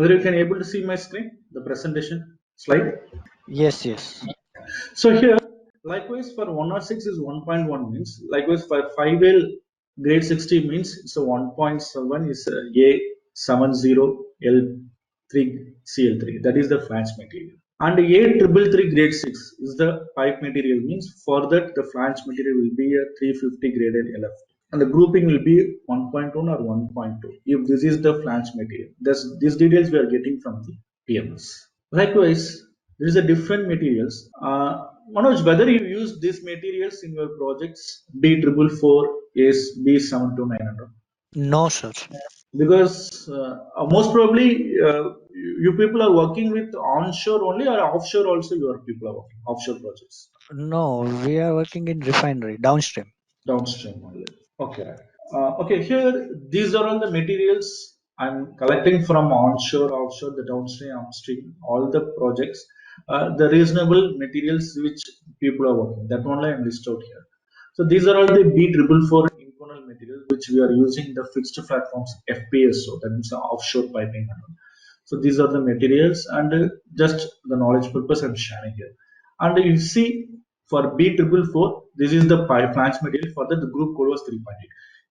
whether you can able to see my screen, the presentation slide. Yes, yes. So here, likewise for 106 is 1.1 means, likewise for 5L grade 60 means it's a 1.7 is a A70L3CL3. That is the flange material. And A333 grade 6 is the pipe material means for that the flange material will be a 350 graded LF. And the grouping will be 1.1 or 1.2 if this is the flange material. These details we are getting from the PMS. Likewise, there is a different materials. Manoj, whether you use these materials in your projects, B444, ACE, B72900? No, sir. Because most probably you people are working with onshore only or offshore also your people are working, offshore projects, No, we are working in refinery downstream. downstream only. Okay. Okay, here these are all the materials I'm collecting from onshore, offshore, the downstream, upstream, all the projects, the reasonable materials which people are working. That only I'm listed out here. So these are all the B444 inconel materials which we are using the fixed platforms FPSO, that means the offshore piping. So these are the materials and just the knowledge purpose I'm sharing here. And you see for B444, this is the flange material for that the group code was 3.8.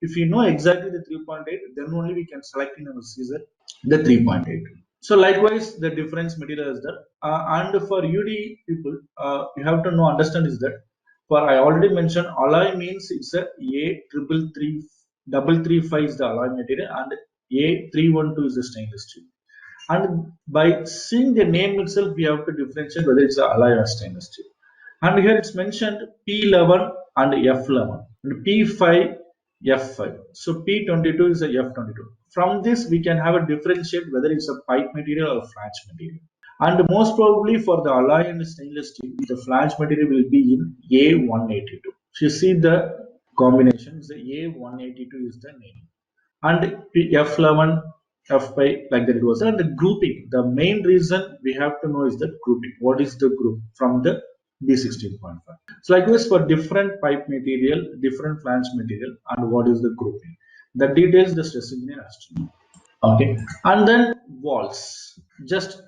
If you know exactly the 3.8, then only we can select in our Caesar the 3.8. So likewise, the difference material is there. And for UD people, you have to know understand is that for I already mentioned alloy means it's a A333 is the alloy material and A312 is the stainless steel. And by seeing the name itself, we have to differentiate whether it's a alloy or stainless steel. And here it's mentioned P11 and F11 and P5, F5. So P22 is a F22. From this, we can have a differentiate whether it's a pipe material or flange material. And most probably for the alloy and stainless steel, the flange material will be in A182. So you see the combination, the A182 is the name. And F11, F5, like that it was. And the grouping, the main reason we have to know is the grouping. What is the group from the B16.5? So likewise for different pipe material, different flange material, and what is the grouping? The details the stress engineer has to know. Okay, and then walls. Just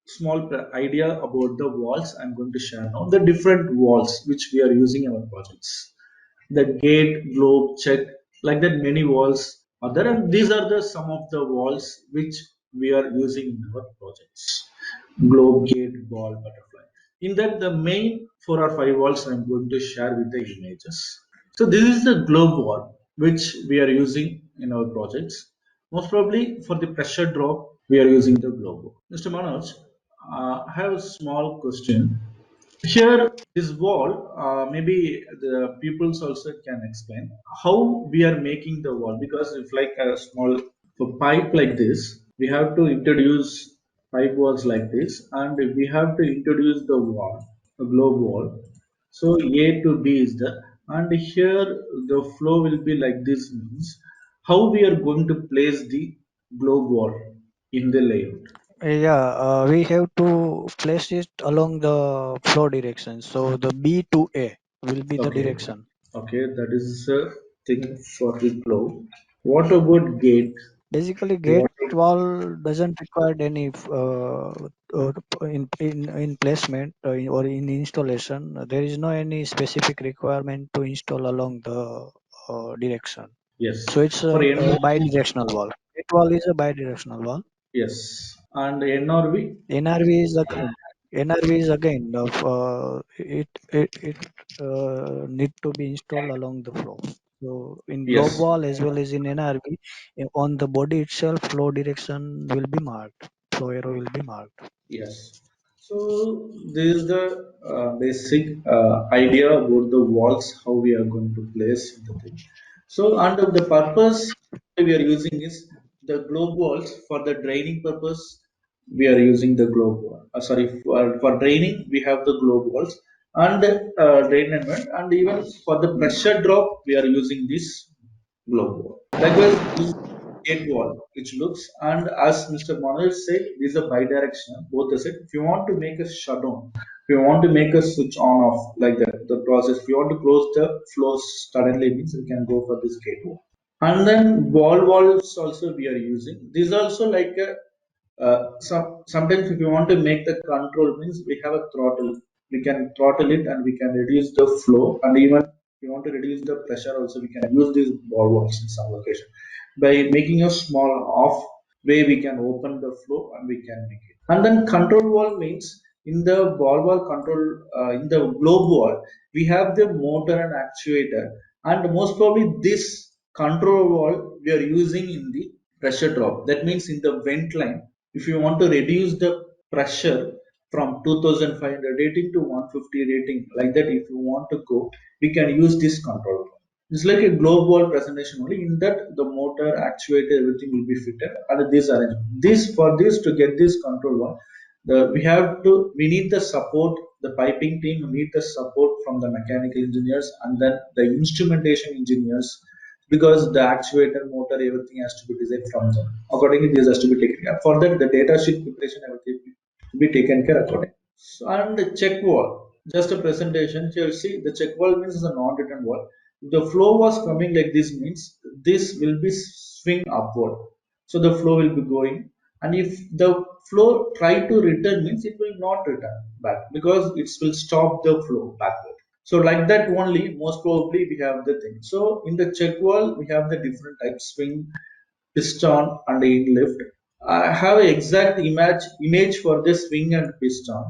small idea about the walls I'm going to share now. The different walls which we are using in our projects. The gate, globe, check, like that many walls are there, and these are the some of the walls which we are using in our projects. Globe, gate, ball, butterfly. In that, the main 4 or 5 walls I'm going to share with the images. So this is the globe wall which we are using in our projects. Most probably for the pressure drop, we are using the globe wall. Mr. Manoj, I have a small question. Here, this wall, maybe the pupils also can explain how we are making the wall, because if like a small pipe like this, we have to introduce pipe walls like this, and we have to introduce the wall, the globe wall. So A to B is the, and here the flow will be like this means how we are going to place the globe wall in the layout. Yeah, we have to place it along the flow direction. So the B to A will be the Okay. direction. Okay, that is a thing for the globe. What about gate? Basically, gate What? wall doesn't require any in placement or in installation. There is no any specific requirement to install along the direction. Yes. So it's For a NO, bi-directional wall. Gate wall is a bi-directional wall. yes. And NRV? NRV is again NRV is again it need to be installed along the flow. So in globe Yes. wall as well as in NRV, on the body itself, flow direction will be marked. Flow arrow will be marked. Yes. So this is the basic idea about the walls, how we are going to place the thing. So under the purpose we are using is the globe walls for the draining purpose. We are using the globe wall. Sorry, for draining we have the globe walls and drainment, and even for the pressure drop we are using this globe wall. Likewise, this is gate wall, which looks, and as Mr. Manoj said, this is a bidirectional, both the side. If you want to make a shutdown, if you want to make a switch on off like that, the process, if you want to close the flows suddenly, means you can go for this gate wall. And then wall walls also we are using. This also like a Sometimes if you want to make the control means we have a throttle, we can throttle it and we can reduce the flow, and even if you want to reduce the pressure also we can use these ball valves in some location. By making a small off way we can open the flow and we can make it. And then control valve means in the ball valve control, in the globe valve we have the motor and actuator, and most probably this control valve we are using in the pressure drop. That means in the vent line, if you want to reduce the pressure from 2500 rating to 150 rating, like that, if you want to go, we can use this control. It's like a globe wall presentation only. In that, the motor, actuator, everything will be fitted under this arrangement. This for this to get this control one, we need the support. The piping team need the support from the mechanical engineers and then the instrumentation engineers, because the actuator, motor, everything has to be designed from them. Accordingly, this has to be taken care. For that, the data sheet preparation, everything to be taken care accordingly. So, and the check wall, just a presentation. Here, you see the check wall means is a non-written wall. If the flow was coming like this means this will be swing upward. So the flow will be going. And if the flow try to return means it will not return back because it will stop the flow backward. So like that only, most probably we have the thing. So in the check wall, we have the different types: swing, piston, and in lift. I have an exact image for this swing and piston.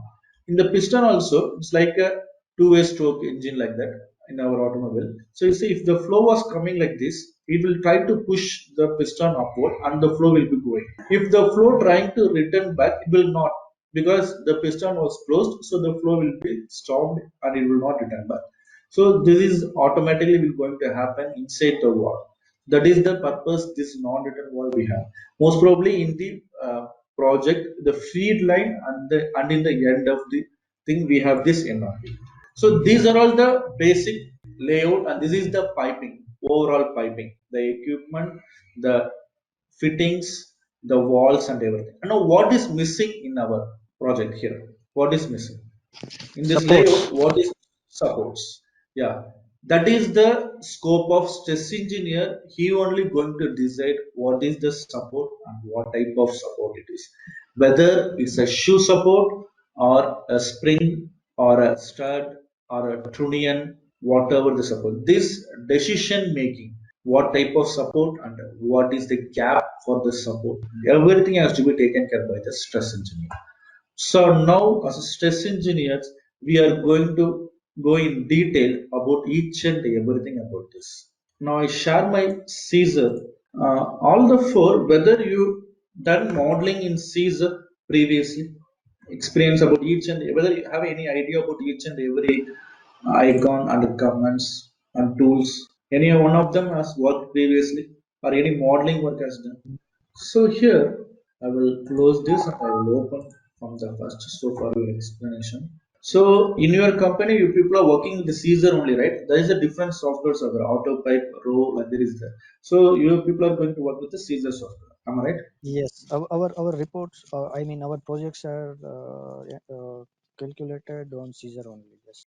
In the piston also, it's like a two-way stroke engine like that in our automobile. So you see, if the flow was coming like this, it will try to push the piston upward and the flow will be going. If the flow trying to return back, it will not, because the piston was closed, so the flow will be stopped and it will not return back. So this is automatically will going to happen inside the valve. That is the purpose this non-written valve we have. Most probably in the project, the feed line and in the end of the thing we have this NRV. So these are all the basic layout, and this is the piping, overall piping, the equipment, the fittings, the walls, and everything. And now, what is missing in our project here? What is missing in this Supports. layout? What is supports? Yeah, that is the scope of stress engineer. He only going to decide what is the support and what type of support it is. Whether it's a shoe support or a spring or a stud or a trunnion, whatever the support. This decision making, what type of support and what is the gap for the support, everything has to be taken care by the stress engineer. So now, as a stress engineers, we are going to go in detail about each and everything about this. Now I share my Caesar. All the four, whether you done modeling in Caesar previously, experience about each and whether you have any idea about each and every icon and comments and tools. Any one of them has worked previously, or any modeling work has done. So here I will close this and I will open from the first so far your explanation. So in your company, you people are working with the Caesar only, right? There is a different software server, AutoPipe, Row, like there is there. So you people are going to work with the Caesar software. Am I right? Yes, our reports. I mean, our projects are calculated on Caesar only. Yes.